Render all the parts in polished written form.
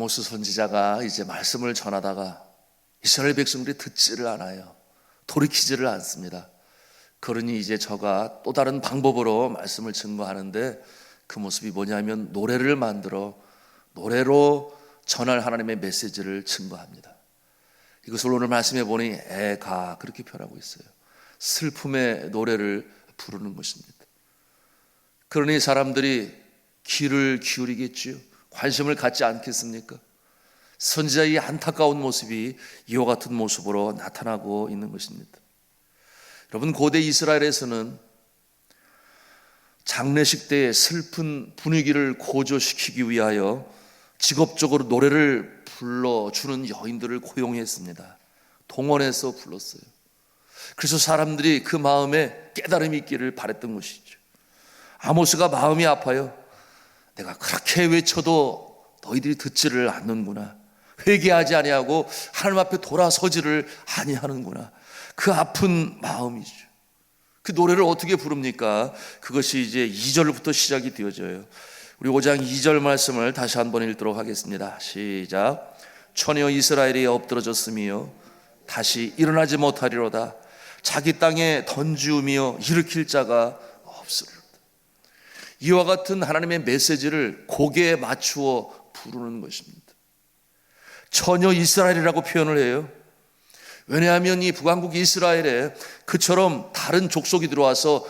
아모스 선지자가 이제 말씀을 전하다가 이스라엘 백성들이 듣지를 않아요. 돌이키지를 않습니다. 그러니 이제 저가 또 다른 방법으로 말씀을 증거하는데 그 모습이 뭐냐면 노래를 만들어 노래로 전할 하나님의 메시지를 증거합니다. 이것을 오늘 말씀해 보니 애가 그렇게 표현하고 있어요. 슬픔의 노래를 부르는 것입니다. 그러니 사람들이 귀를 기울이겠지요. 관심을 갖지 않겠습니까? 선지자의 안타까운 모습이 이와 같은 모습으로 나타나고 있는 것입니다. 여러분, 고대 이스라엘에서는 장례식 때의 슬픈 분위기를 고조시키기 위하여 직업적으로 노래를 불러주는 여인들을 고용했습니다. 동원해서 불렀어요. 그래서 사람들이 그 마음에 깨달음이 있기를 바랬던 것이죠. 아모스가 마음이 아파요. 내가 그렇게 외쳐도 너희들이 듣지를 않는구나. 회개하지 아니하고 하나님 앞에 돌아서지를 아니하는구나. 그 아픈 마음이죠. 그 노래를 어떻게 부릅니까? 그것이 이제 2절부터 시작이 되어져요. 우리 5장 2절 말씀을 다시 한번 읽도록 하겠습니다. 시작. 처녀 이스라엘이 엎드러졌으며 다시 일어나지 못하리로다. 자기 땅에 던지우며 일으킬 자가 없으리로다. 이와 같은 하나님의 메시지를 곡에 맞추어 부르는 것입니다. 처녀 이스라엘이라고 표현을 해요. 왜냐하면 이 북왕국 이스라엘에 그처럼 다른 족속이 들어와서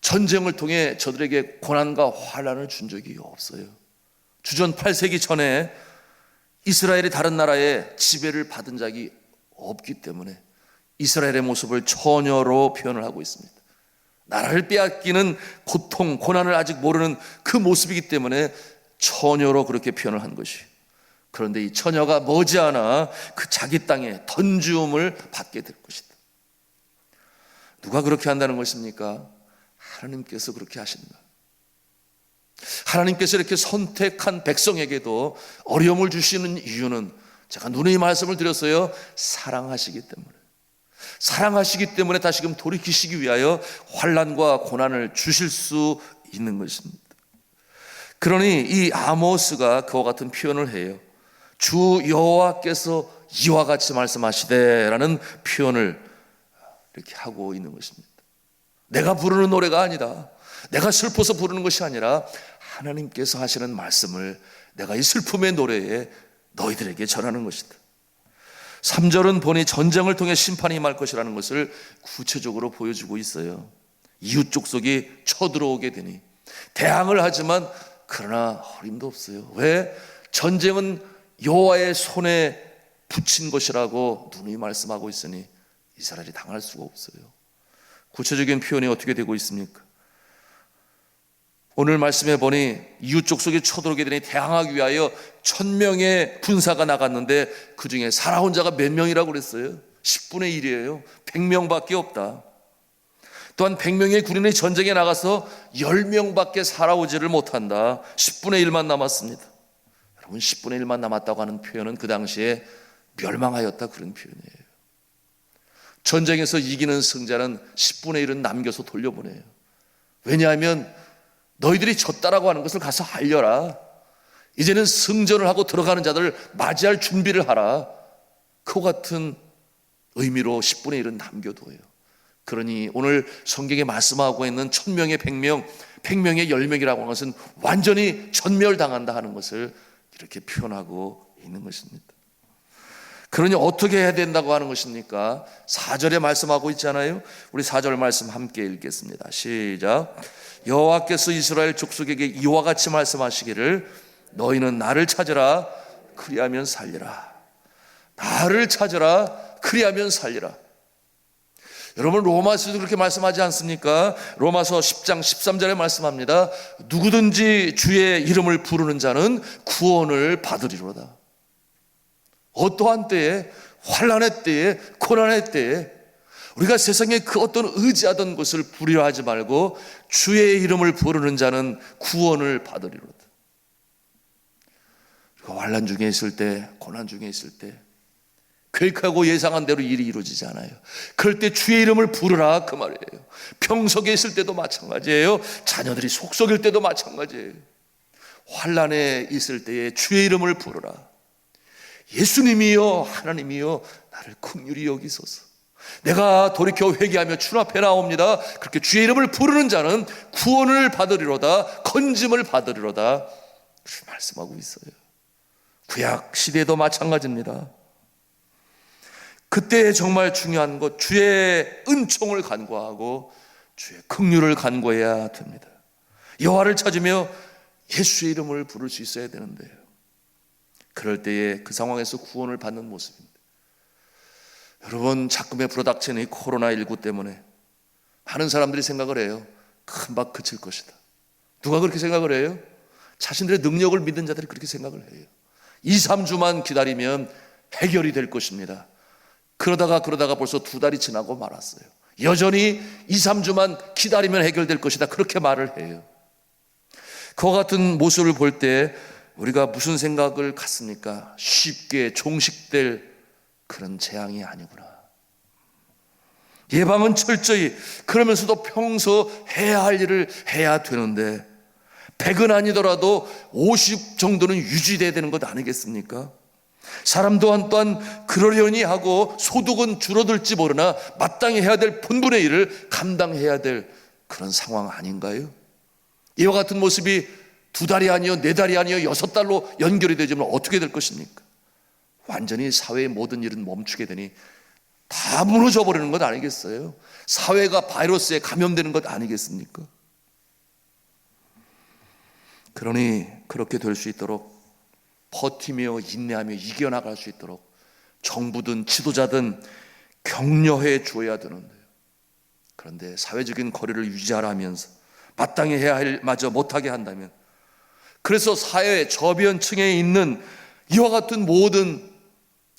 전쟁을 통해 저들에게 고난과 환난을 준 적이 없어요. 주전 8세기 전에 이스라엘이 다른 나라의 지배를 받은 적이 없기 때문에 이스라엘의 모습을 처녀로 표현을 하고 있습니다. 나라를 빼앗기는 고통, 고난을 아직 모르는 그 모습이기 때문에 처녀로 그렇게 표현을 한 것이. 그런데 이 처녀가 머지않아 그 자기 땅에 던지움을 받게 될 것이다. 누가 그렇게 한다는 것입니까? 하나님께서 그렇게 하신다. 하나님께서 이렇게 선택한 백성에게도 어려움을 주시는 이유는 제가 누누이 말씀을 드렸어요. 사랑하시기 때문에. 사랑하시기 때문에 다시금 돌이키시기 위하여 환난과 고난을 주실 수 있는 것입니다. 그러니 이 아모스가 그와 같은 표현을 해요. 주 여호와께서 이와 같이 말씀하시되 라는 표현을 이렇게 하고 있는 것입니다. 내가 부르는 노래가 아니다. 내가 슬퍼서 부르는 것이 아니라 하나님께서 하시는 말씀을 내가 이 슬픔의 노래에 너희들에게 전하는 것이다. 3절은 보니 전쟁을 통해 심판이 임할 것이라는 것을 구체적으로 보여주고 있어요. 이웃 족속이 쳐들어오게 되니 대항을 하지만 그러나 어림도 없어요. 왜? 전쟁은 여호와의 손에 붙인 것이라고 누누이 말씀하고 있으니 이스라엘이 당할 수가 없어요. 구체적인 표현이 어떻게 되고 있습니까? 오늘 말씀해 보니 이웃 족속이 쳐들어오게 되니 대항하기 위하여 1000명의 군사가 나갔는데 그 중에 살아온 자가 몇 명이라고 그랬어요? 10분의 1이에요. 100명밖에 없다. 또한 100명의 군인이 전쟁에 나가서 10명밖에 살아오지를 못한다. 10분의 1만 남았습니다. 여러분, 10분의 1만 남았다고 하는 표현은 그 당시에 멸망하였다 그런 표현이에요. 전쟁에서 이기는 승자는 10분의 1은 남겨서 돌려보내요. 왜냐하면 너희들이 졌다라고 하는 것을 가서 알려라. 이제는 승전을 하고 들어가는 자들을 맞이할 준비를 하라. 그와 같은 의미로 10분의 1은 남겨둬요. 그러니 오늘 성경에 말씀하고 있는 1000명의 100명, 100명의 10명이라고 하는 것은 완전히 전멸당한다 하는 것을 이렇게 표현하고 있는 것입니다. 그러니 어떻게 해야 된다고 하는 것입니까? 4절에 말씀하고 있잖아요. 우리 4절 말씀 함께 읽겠습니다. 시작. 여호와께서 이스라엘 족속에게 이와 같이 말씀하시기를 너희는 나를 찾으라 그리하면 살리라. 나를 찾으라 그리하면 살리라. 여러분, 로마서도 그렇게 말씀하지 않습니까? 로마서 10장 13절에 말씀합니다. 누구든지 주의 이름을 부르는 자는 구원을 받으리로다. 어떠한 때에, 환난의 때에, 고난의 때에 우리가 세상에 그 어떤 의지하던 것을 부려하지 말고 주의 이름을 부르는 자는 구원을 받으리로다. 환난 중에 있을 때, 고난 중에 있을 때 계획하고 예상한 대로 일이 이루어지지 않아요. 그럴 때 주의 이름을 부르라 그 말이에요. 평석에 있을 때도 마찬가지예요. 자녀들이 속썩일 때도 마찬가지예요. 환난에 있을 때에 주의 이름을 부르라. 예수님이여 하나님이여 나를 긍휼히 여기소서. 내가 돌이켜 회개하며 주 앞에 나옵니다. 그렇게 주의 이름을 부르는 자는 구원을 받으리로다, 건짐을 받으리로다, 그렇게 말씀하고 있어요. 구약 시대도 마찬가지입니다. 그때 정말 중요한 것, 주의 은총을 간구하고 주의 긍휼을 간구해야 됩니다. 여호와를 찾으며 예수의 이름을 부를 수 있어야 되는데요, 그럴 때에 그 상황에서 구원을 받는 모습입니다. 여러분, 작금에 불어닥치는 이 코로나19 때문에 많은 사람들이 생각을 해요. 금방 그칠 것이다. 누가 그렇게 생각을 해요? 자신들의 능력을 믿는 자들이 그렇게 생각을 해요. 2, 3주만 기다리면 해결이 될 것입니다. 그러다가 벌써 2달이 지나고 말았어요. 여전히 2, 3주만 기다리면 해결될 것이다, 그렇게 말을 해요. 그와 같은 모습을 볼 때 우리가 무슨 생각을 갖습니까? 쉽게 종식될 그런 재앙이 아니구나. 예방은 철저히, 그러면서도 평소 해야 할 일을 해야 되는데 100은 아니더라도 50 정도는 유지돼야 되는 것 아니겠습니까? 사람 또한 그러려니 하고 소득은 줄어들지 모르나 마땅히 해야 될 본분의 일을 감당해야 될 그런 상황 아닌가요? 이와 같은 모습이 2달이 아니요 4달이 아니요 6달로 연결이 되지만 어떻게 될 것입니까? 완전히 사회의 모든 일은 멈추게 되니 다 무너져 버리는 것 아니겠어요? 사회가 바이러스에 감염되는 것 아니겠습니까? 그러니 그렇게 될 수 있도록 버티며 인내하며 이겨나갈 수 있도록 정부든 지도자든 격려해 주어야 되는데요, 그런데 사회적인 거리를 유지하라면서 마땅히 해야 할 마저 못하게 한다면, 그래서 사회의 저변층에 있는 이와 같은 모든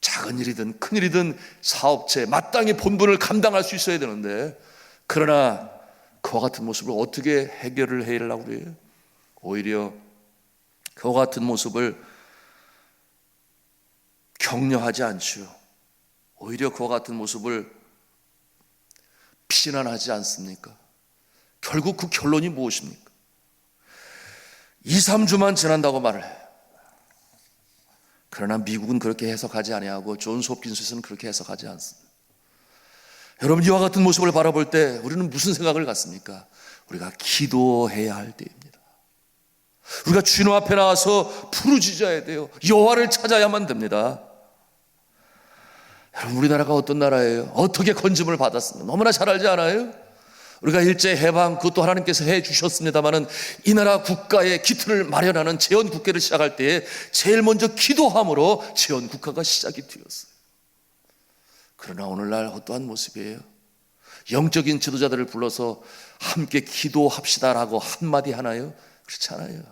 작은 일이든 큰 일이든 사업체 마땅히 본분을 감당할 수 있어야 되는데, 그러나 그와 같은 모습을 어떻게 해결을 해야 하려고 그래요? 오히려 그와 같은 모습을 격려하지 않지요. 오히려 그와 같은 모습을 비난하지 않습니까? 결국 그 결론이 무엇입니까? 2, 3주만 지난다고 말을 해요. 그러나 미국은 그렇게 해석하지 아니하고 존스 홉킨스는 그렇게 해석하지 않습니다. 여러분, 이와 같은 모습을 바라볼 때 우리는 무슨 생각을 갖습니까? 우리가 기도해야 할 때입니다. 우리가 주님 앞에 나와서 부르짖어야 돼요. 여호와를 찾아야만 됩니다. 여러분, 우리나라가 어떤 나라예요? 어떻게 건짐을 받았습니까? 너무나 잘 알지 않아요? 우리가 일제 해방, 그것도 하나님께서 해 주셨습니다마는 이 나라 국가의 기틀을 마련하는 재헌국회를 시작할 때에 제일 먼저 기도함으로 재헌국가가 시작이 되었어요. 그러나 오늘날 어떠한 모습이에요? 영적인 지도자들을 불러서 함께 기도합시다라고 한마디 하나요? 그렇지 않아요.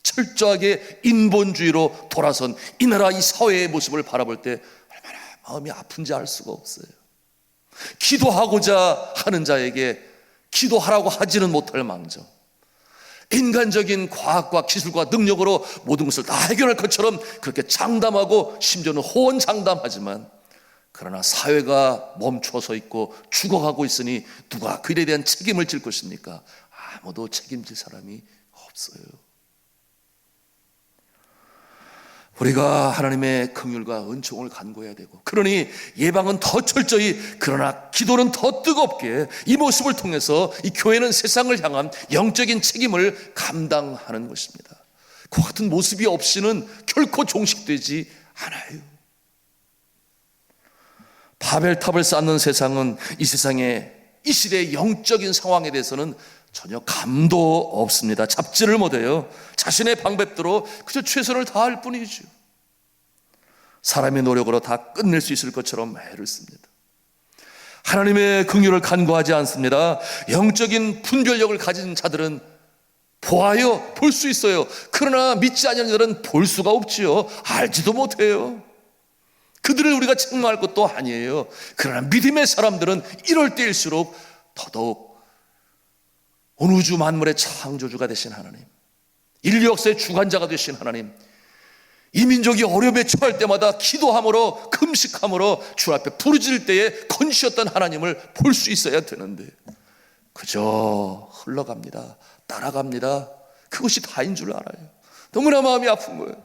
철저하게 인본주의로 돌아선 이 나라 이 사회의 모습을 바라볼 때 얼마나 마음이 아픈지 알 수가 없어요. 기도하고자 하는 자에게 기도하라고 하지는 못할 망정, 인간적인 과학과 기술과 능력으로 모든 것을 다 해결할 것처럼 그렇게 장담하고 심지어는 호언장담하지만, 그러나 사회가 멈춰서 있고 죽어가고 있으니 누가 그에 대한 책임을 질 것입니까? 아무도 책임질 사람이 없어요. 우리가 하나님의 긍휼과 은총을 간구해야 되고, 그러니 예방은 더 철저히, 그러나 기도는 더 뜨겁게 이 모습을 통해서 이 교회는 세상을 향한 영적인 책임을 감당하는 것입니다. 그 같은 모습이 없이는 결코 종식되지 않아요. 바벨탑을 쌓는 세상은 이 세상의 이 시대의 영적인 상황에 대해서는 전혀 감도 없습니다. 잡지를 못해요. 자신의 방법대로 그저 최선을 다할 뿐이죠. 사람의 노력으로 다 끝낼 수 있을 것처럼 애를 씁니다. 하나님의 긍휼을 간구하지 않습니다. 영적인 분별력을 가진 자들은 보아요, 볼 수 있어요. 그러나 믿지 않는 자들은 볼 수가 없지요. 알지도 못해요. 그들을 우리가 책망할 것도 아니에요. 그러나 믿음의 사람들은 이럴 때일수록 더더욱 온 우주 만물의 창조주가 되신 하나님, 인류 역사의 주관자가 되신 하나님, 이 민족이 어려움에 처할 때마다 기도함으로 금식함으로 주 앞에 부르짖을 때에 건지셨던 하나님을 볼 수 있어야 되는데 그저 흘러갑니다. 따라갑니다. 그것이 다인 줄 알아요. 너무나 마음이 아픈 거예요.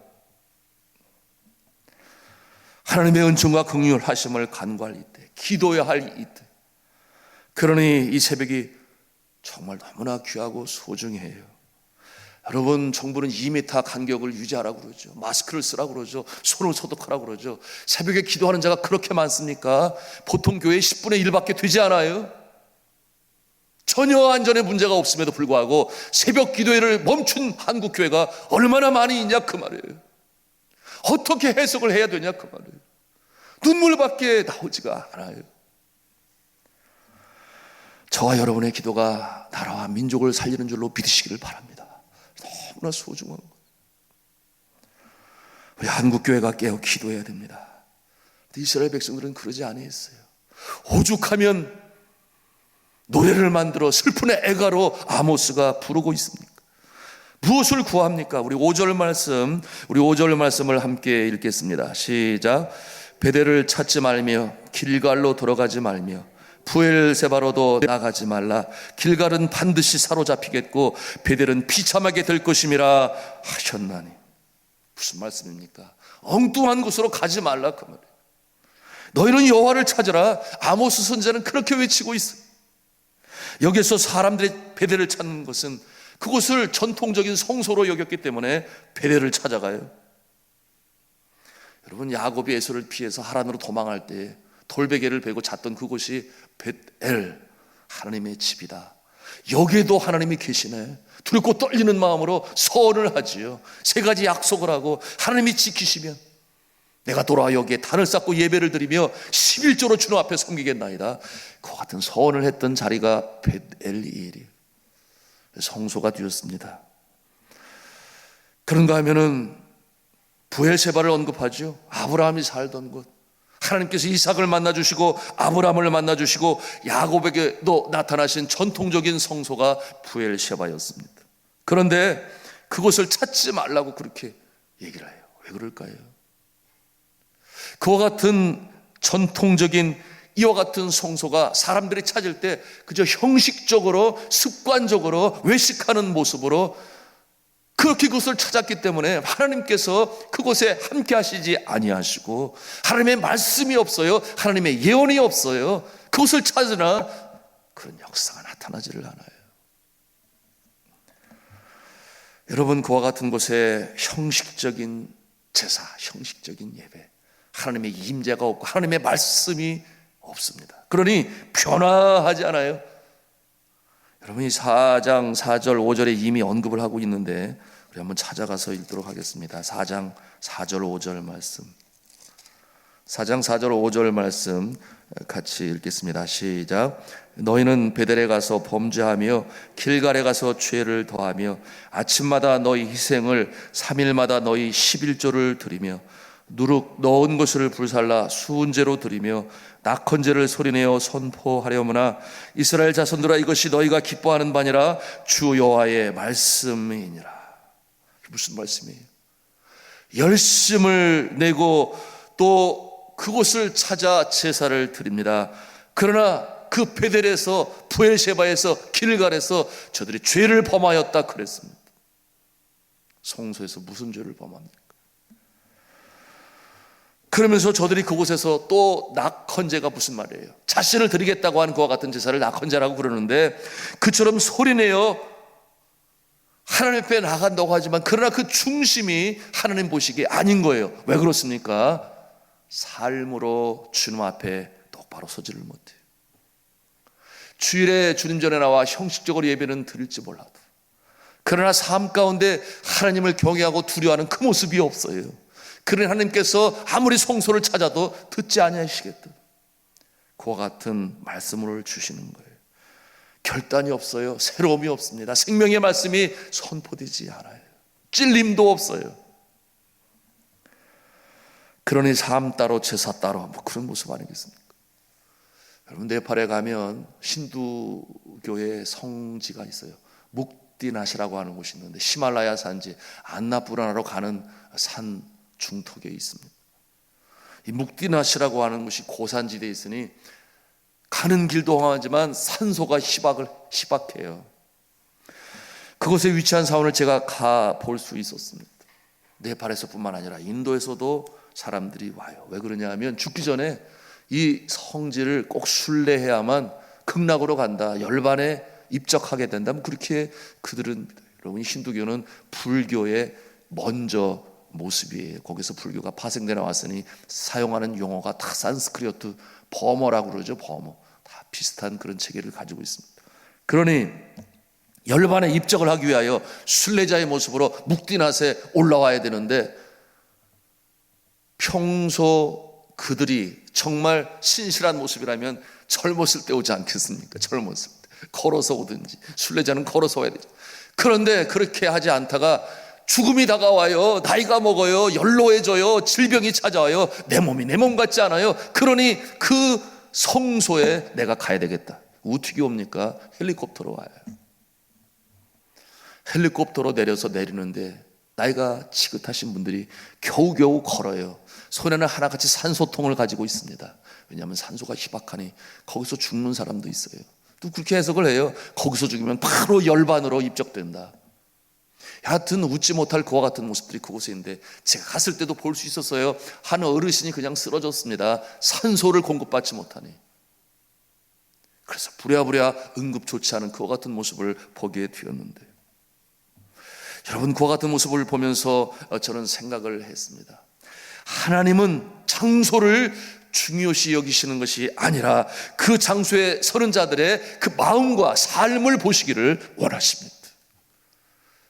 하나님의 은총과 긍휼하심을 간구할 이때, 기도해야 할 이때, 그러니 이 새벽이 정말 너무나 귀하고 소중해요. 여러분, 정부는 2m 간격을 유지하라고 그러죠. 마스크를 쓰라고 그러죠. 손을 소독하라고 그러죠. 새벽에 기도하는 자가 그렇게 많습니까? 보통 교회 10분의 1밖에 되지 않아요. 전혀 안전에 문제가 없음에도 불구하고 새벽 기도회를 멈춘 한국 교회가 얼마나 많이 있냐 그 말이에요. 어떻게 해석을 해야 되냐 그 말이에요. 눈물밖에 나오지가 않아요. 저와 여러분의 기도가 나라와 민족을 살리는 줄로 믿으시기를 바랍니다. 너무나 소중한 거예요. 우리 한국교회가 깨어 기도해야 됩니다. 이스라엘 백성들은 그러지 아니했어요. 오죽하면 노래를 만들어 슬픈의 애가로 아모스가 부르고 있습니까? 무엇을 구합니까? 우리 5절 말씀을 함께 읽겠습니다. 시작. 베델을 찾지 말며 길갈로 돌아가지 말며 부엘세바로도 나가지 말라. 길갈은 반드시 사로잡히겠고 베델은 비참하게 될 것임이라 하셨나니. 무슨 말씀입니까? 엉뚱한 곳으로 가지 말라 그 말이에요. 너희는 여호와를 찾으라. 아모스 선지자는 그렇게 외치고 있어요. 여기서 사람들의 베델을 찾는 것은 그곳을 전통적인 성소로 여겼기 때문에 베델을 찾아가요. 여러분, 야곱이 에서를 피해서 하란으로 도망할 때 돌베개를 베고 잤던 그곳이 벳엘, 하나님의 집이다. 여기에도 하나님이 계시네. 두렵고 떨리는 마음으로 서원을 하지요. 3가지 약속을 하고 하나님이 지키시면 내가 돌아와 여기에 단을 쌓고 예배를 드리며 11조로 주님 앞에 섬기겠나이다. 그 같은 서원을 했던 자리가 벳엘이에요. 성소가 되었습니다. 그런가 하면은 부엘세바를 언급하죠. 아브라함이 살던 곳. 하나님께서 이삭을 만나주시고 아브라함을 만나주시고 야곱에게도 나타나신 전통적인 성소가 부엘세바였습니다. 그런데 그곳을 찾지 말라고 그렇게 얘기를 해요. 왜 그럴까요? 그와 같은 전통적인 이와 같은 성소가 사람들이 찾을 때 그저 형식적으로 습관적으로 외식하는 모습으로 그렇게 그것을 찾았기 때문에 하나님께서 그곳에 함께 하시지 아니하시고 하나님의 말씀이 없어요. 하나님의 예언이 없어요. 그것을 찾으나 그런 역사가 나타나지를 않아요. 여러분, 그와 같은 곳에 형식적인 제사, 형식적인 예배, 하나님의 임재가 없고 하나님의 말씀이 없습니다. 그러니 변화하지 않아요. 여러분이 4장 4절 5절에 이미 언급을 하고 있는데 우리 한번 찾아가서 읽도록 하겠습니다. 4장 4절 5절 말씀. 4장 4절 5절 말씀 같이 읽겠습니다. 시작. 너희는 베델에 가서 범죄하며 길갈에 가서 죄를 더하며 아침마다 너희 희생을 3일마다 너희 11조를 드리며 누룩 넣은 것을 불살라 수은제로 드리며 낙헌제를 소리내어 선포하려무나 이스라엘 자손들아 이것이 너희가 기뻐하는 바니라 주 여호와의 말씀이니라. 무슨 말씀이에요? 열심을 내고 또 그곳을 찾아 제사를 드립니다. 그러나 그 베델에서 부엘세바에서 길갈에서 저들이 죄를 범하였다 그랬습니다. 성소에서 무슨 죄를 범합니까? 그러면서 저들이 그곳에서 또 낙헌제가 무슨 말이에요? 자신을 드리겠다고 하는 그와 같은 제사를 낙헌제라고 그러는데 그처럼 소리내어 하나님 앞에 나간다고 하지만 그러나 그 중심이 하나님 보시기에 아닌 거예요. 왜 그렇습니까? 삶으로 주님 앞에 똑바로 서지를 못해요. 주일에 주님 전에 나와 형식적으로 예배는 드릴지 몰라도 그러나 삶 가운데 하나님을 경외하고 두려워하는 그 모습이 없어요. 그러니 하나님께서 아무리 성소를 찾아도 듣지 아니하시겠다. 그와 같은 말씀을 주시는 거예요. 결단이 없어요. 새로움이 없습니다. 생명의 말씀이 선포되지 않아요. 찔림도 없어요. 그러니 삶 따로 제사 따로 뭐 그런 모습 아니겠습니까? 여러분, 네팔에 가면 힌두교의 성지가 있어요. 묵디나시라고 하는 곳이 있는데 히말라야 산지 안나푸라나로 가는 산 중턱에 있습니다. 이 묵디나시라고 하는 곳이 고산지대에 있으니 가는 길도 험하지만 산소가 희박해요. 그곳에 위치한 사원을 제가 가 볼 수 있었습니다. 네팔에서뿐만 아니라 인도에서도 사람들이 와요. 왜 그러냐 하면 죽기 전에 이 성지를 꼭 순례해야만 극락으로 간다, 열반에 입적하게 된다면 그렇게 그들은 믿어요. 여러분, 힌두교는 불교의 먼저 모습이에요. 거기서 불교가 파생돼 나왔으니 사용하는 용어가 다 산스크리트, 버머라고 그러죠. 버머. 다 비슷한 그런 체계를 가지고 있습니다. 그러니 열반에 입적을 하기 위하여 순례자의 모습으로 묵디낫에 올라와야 되는데, 평소 그들이 정말 신실한 모습이라면 젊었을 때 오지 않겠습니까? 젊었을 때 걸어서 오든지, 순례자는 걸어서 와야 되죠. 그런데 그렇게 하지 않다가 죽음이 다가와요. 나이가 먹어요. 연로해져요. 질병이 찾아와요. 내 몸이 내 몸 같지 않아요. 그러니 그 성소에 내가 가야 되겠다. 어떻게 옵니까? 헬리콥터로 와요. 헬리콥터로 내리는데 나이가 지긋하신 분들이 겨우겨우 걸어요. 손에는 하나같이 산소통을 가지고 있습니다. 왜냐하면 산소가 희박하니 거기서 죽는 사람도 있어요. 또 그렇게 해석을 해요. 거기서 죽으면 바로 열반으로 입적된다. 하여튼 웃지 못할 그와 같은 모습들이 그곳에 있는데, 제가 갔을 때도 볼 수 있었어요. 한 어르신이 그냥 쓰러졌습니다. 산소를 공급받지 못하니. 그래서 부랴부랴 응급 조치하는 그와 같은 모습을 보게 되었는데, 여러분, 그와 같은 모습을 보면서 저는 생각을 했습니다. 하나님은 장소를 중요시 여기시는 것이 아니라 그 장소에 서는 자들의 그 마음과 삶을 보시기를 원하십니다.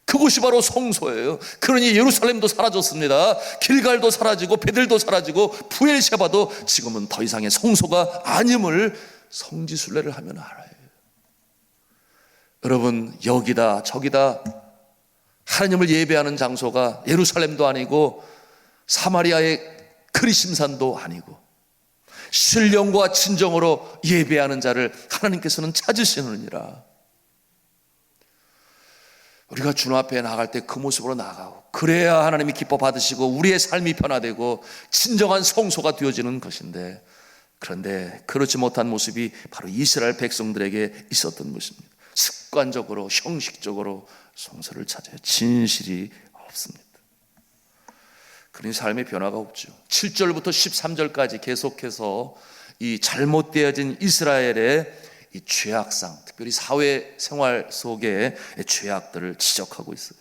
그곳이 바로 성소예요. 그러니 예루살렘도 사라졌습니다. 길갈도 사라지고 베들도 사라지고 부엘셰바도 지금은 더 이상의 성소가 아님을 성지순례를 하면 알아요. 여러분, 여기다 저기다 하나님을 예배하는 장소가 예루살렘도 아니고 사마리아의 그리심산도 아니고, 신령과 진정으로 예배하는 자를 하나님께서는 찾으시느니라. 우리가 주님 앞에 나갈 때 그 모습으로 나가고, 그래야 하나님이 기뻐 받으시고 우리의 삶이 변화되고 진정한 성소가 되어지는 것인데, 그런데 그렇지 못한 모습이 바로 이스라엘 백성들에게 있었던 것입니다. 습관적으로 형식적으로 성소를 찾아요. 진실이 없습니다. 그러니 삶의 변화가 없죠. 7절부터 13절까지 계속해서 이 잘못되어진 이스라엘의 이 죄악상, 특별히 사회생활 속의 죄악들을 지적하고 있어요.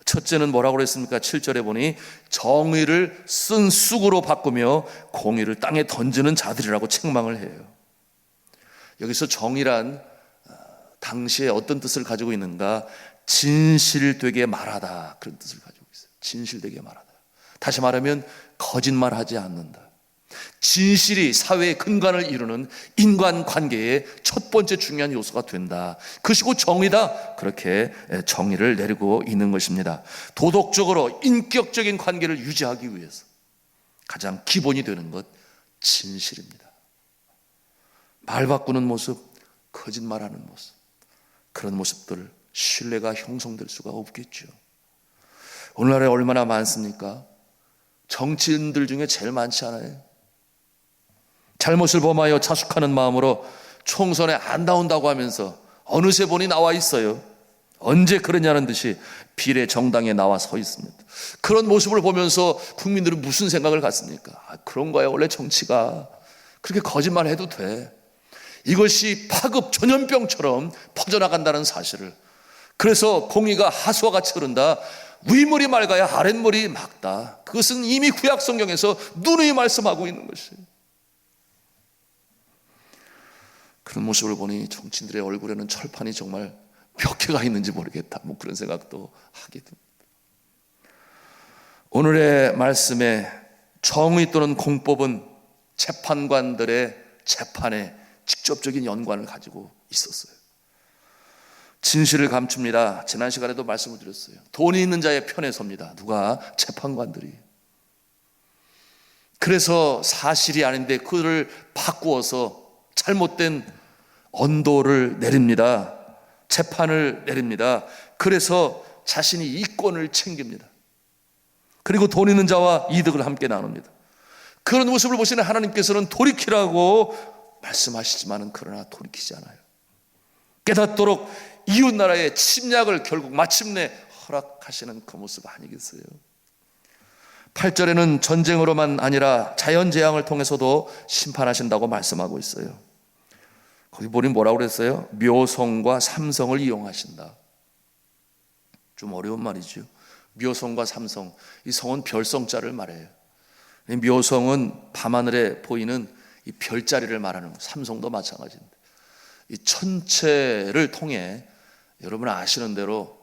첫째는 뭐라고 그랬습니까? 7절에 보니 정의를 쓴 쑥으로 바꾸며 공의를 땅에 던지는 자들이라고 책망을 해요. 여기서 정의란 당시에 어떤 뜻을 가지고 있는가? 진실되게 말하다, 그런 뜻을 가지고 있어요. 진실되게 말하다. 다시 말하면 거짓말하지 않는다. 진실이 사회의 근간을 이루는 인간관계의 첫 번째 중요한 요소가 된다. 그것이고 정의다. 그렇게 정의를 내리고 있는 것입니다. 도덕적으로 인격적인 관계를 유지하기 위해서 가장 기본이 되는 것, 진실입니다. 말 바꾸는 모습, 거짓말하는 모습, 그런 모습들, 신뢰가 형성될 수가 없겠죠. 오늘날에 얼마나 많습니까? 정치인들 중에 제일 많지 않아요? 잘못을 범하여 자숙하는 마음으로 총선에 안 나온다고 하면서 어느새 보니 나와 있어요. 언제 그러냐는 듯이 비례 정당에 나와 서 있습니다. 그런 모습을 보면서 국민들은 무슨 생각을 갖습니까? 그런 거야, 원래 정치가. 그렇게 거짓말해도 돼. 이것이 파급 전염병처럼 퍼져나간다는 사실을. 그래서 공의가 하수와 같이 흐른다. 윗물이 맑아야 아랫물이 맑다. 그것은 이미 구약 성경에서 누누이 말씀하고 있는 것이에요. 그런 모습을 보니 정치인들의 얼굴에는 철판이 정말 몇 개가 있는지 모르겠다, 그런 생각도 하게 됩니다. 오늘의 말씀에 정의 또는 공법은 재판관들의 재판에 직접적인 연관을 가지고 있었어요. 진실을 감춥니다. 지난 시간에도 말씀을 드렸어요. 돈이 있는 자의 편에 섭니다. 누가? 재판관들이. 그래서 사실이 아닌데 그를 바꾸어서 잘못된 언도를 내립니다. 재판을 내립니다. 그래서 자신이 이권을 챙깁니다. 그리고 돈 있는 자와 이득을 함께 나눕니다. 그런 모습을 보시는 하나님께서는 돌이키라고 말씀하시지만은 그러나 돌이키지 않아요. 깨닫도록 이웃나라의 침략을 결국 마침내 허락하시는 그 모습 아니겠어요? 8절에는 전쟁으로만 아니라 자연재앙을 통해서도 심판하신다고 말씀하고 있어요. 거기 보니 뭐라고 그랬어요? 묘성과 삼성을 이용하신다. 좀 어려운 말이죠. 묘성과 삼성, 이 성은 별성자를 말해요. 묘성은 밤하늘에 보이는 이 별자리를 말하는 거예요. 삼성도 마찬가지인데, 이 천체를 통해 여러분 아시는 대로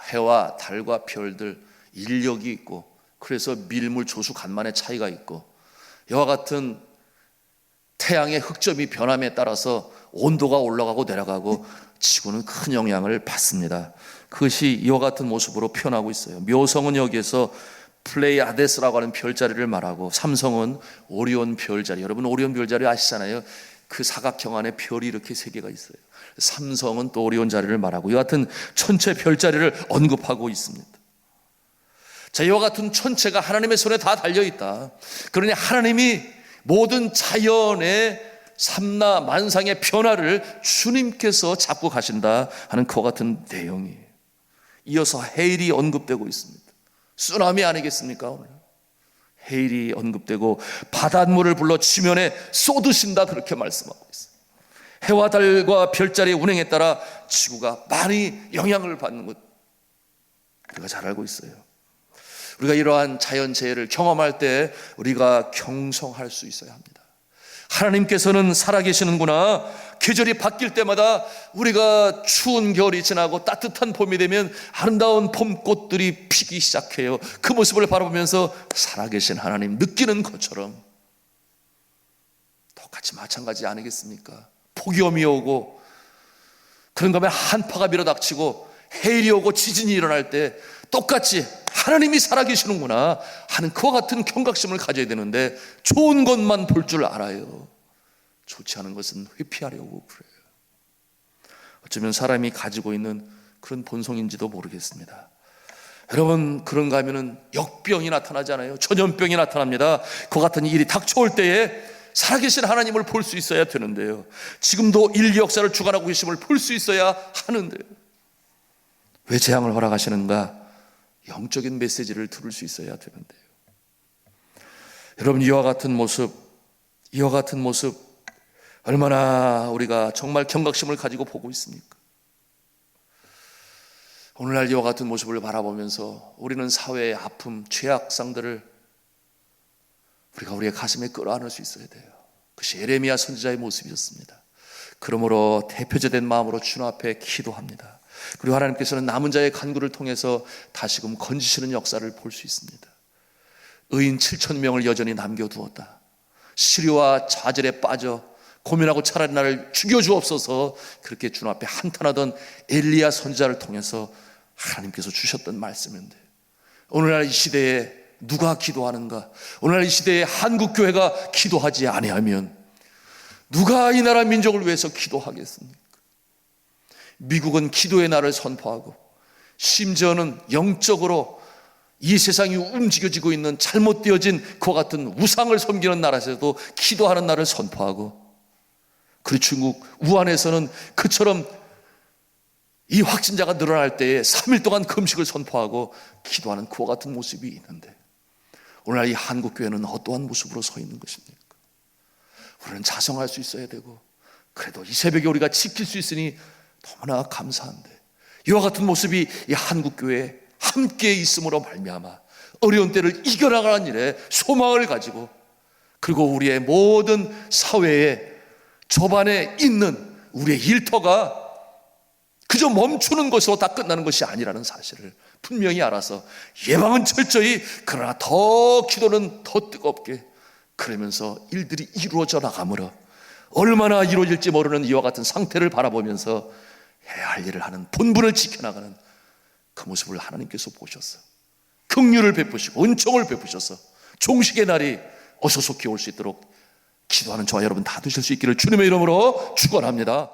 해와 달과 별들 인력이 있고, 그래서 밀물 조수 간만의 차이가 있고, 이와 같은 태양의 흑점이 변함에 따라서 온도가 올라가고 내려가고 지구는 큰 영향을 받습니다. 그것이 이와 같은 모습으로 표현하고 있어요. 묘성은 여기에서 플레이아데스라고 하는 별자리를 말하고, 삼성은 오리온 별자리. 여러분 오리온 별자리 아시잖아요. 그 사각형 안에 별이 이렇게 3개가 있어요. 삼성은 또 오리온 자리를 말하고, 이와 같은 천체 별자리를 언급하고 있습니다. 자, 이와 같은 천체가 하나님의 손에 다 달려있다. 그러니 하나님이 모든 자연의 삼라 만상의 변화를 주님께서 잡고 가신다 하는 그와 같은 내용이에요. 이어서 해일이 언급되고 있습니다. 쓰나미 아니겠습니까? 오늘 해일이 언급되고, 바닷물을 불러 지면에 쏟으신다, 그렇게 말씀하고 있어요. 해와 달과 별자리의 운행에 따라 지구가 많이 영향을 받는 것 우리가 잘 알고 있어요. 우리가 이러한 자연재해를 경험할 때 우리가 경성할 수 있어야 합니다. 하나님께서는 살아계시는구나. 계절이 바뀔 때마다 우리가 추운 겨울이 지나고 따뜻한 봄이 되면 아름다운 봄꽃들이 피기 시작해요. 그 모습을 바라보면서 살아계신 하나님 느끼는 것처럼 똑같이 마찬가지 아니겠습니까? 폭염이 오고 그런 다음에 한파가 밀어닥치고 해일이 오고 지진이 일어날 때 똑같이 하나님이 살아계시는구나 하는 그와 같은 경각심을 가져야 되는데, 좋은 것만 볼 줄 알아요. 좋지 않은 것은 회피하려고 그래요. 어쩌면 사람이 가지고 있는 그런 본성인지도 모르겠습니다. 여러분, 그런가 하면은 역병이 나타나잖아요. 전염병이 나타납니다. 그 같은 일이 닥쳐올 때에 살아계신 하나님을 볼 수 있어야 되는데요. 지금도 인류 역사를 주관하고 계심을 볼 수 있어야 하는데요. 왜 재앙을 허락하시는가? 영적인 메시지를 들을 수 있어야 되는데요. 여러분, 이와 같은 모습 얼마나 우리가 정말 경각심을 가지고 보고 있습니까? 오늘날 이와 같은 모습을 바라보면서 우리는 사회의 아픔, 죄악상들을 우리가 우리의 가슴에 끌어안을 수 있어야 돼요. 그것이 예레미야 선지자의 모습이었습니다. 그러므로 대표제된 마음으로 주님 앞에 기도합니다. 그리고 하나님께서는 남은 자의 간구를 통해서 다시금 건지시는 역사를 볼 수 있습니다. 의인 7,000명을 여전히 남겨두었다. 시리와 좌절에 빠져 고민하고 차라리 나를 죽여주옵소서 그렇게 주님 앞에 한탄하던 엘리야 선지자를 통해서 하나님께서 주셨던 말씀인데, 오늘날 이 시대에 누가 기도하는가? 오늘날 이 시대에 한국교회가 기도하지 아니하면 누가 이 나라 민족을 위해서 기도하겠습니까? 미국은 기도의 날을 선포하고, 심지어는 영적으로 이 세상이 움직여지고 있는 잘못되어진 그와 같은 우상을 섬기는 나라에서도 기도하는 날을 선포하고, 그리고 중국 우한에서는 그처럼 이 확진자가 늘어날 때에 3일 동안 금식을 선포하고 기도하는 그와 같은 모습이 있는데, 오늘날 이 한국교회는 어떠한 모습으로 서 있는 것입니까? 우리는 자성할 수 있어야 되고, 그래도 이 새벽에 우리가 지킬 수 있으니 너무나 감사한데, 이와 같은 모습이 이 한국교회에 함께 있음으로 말미암아 어려운 때를 이겨나가는 일에 소망을 가지고, 그리고 우리의 모든 사회의 저반에 있는 우리의 일터가 그저 멈추는 것으로 다 끝나는 것이 아니라는 사실을 분명히 알아서, 예방은 철저히 그러나 더 기도는 더 뜨겁게, 그러면서 일들이 이루어져 나가므로 얼마나 이루어질지 모르는 이와 같은 상태를 바라보면서 해야 할 일을 하는, 본분을 지켜나가는 그 모습을 하나님께서 보셔서 긍휼을 베푸시고 은총을 베푸셔서 종식의 날이 어서 속히 올 수 있도록 기도하는 저와 여러분 다 되실 수 있기를 주님의 이름으로 축원합니다.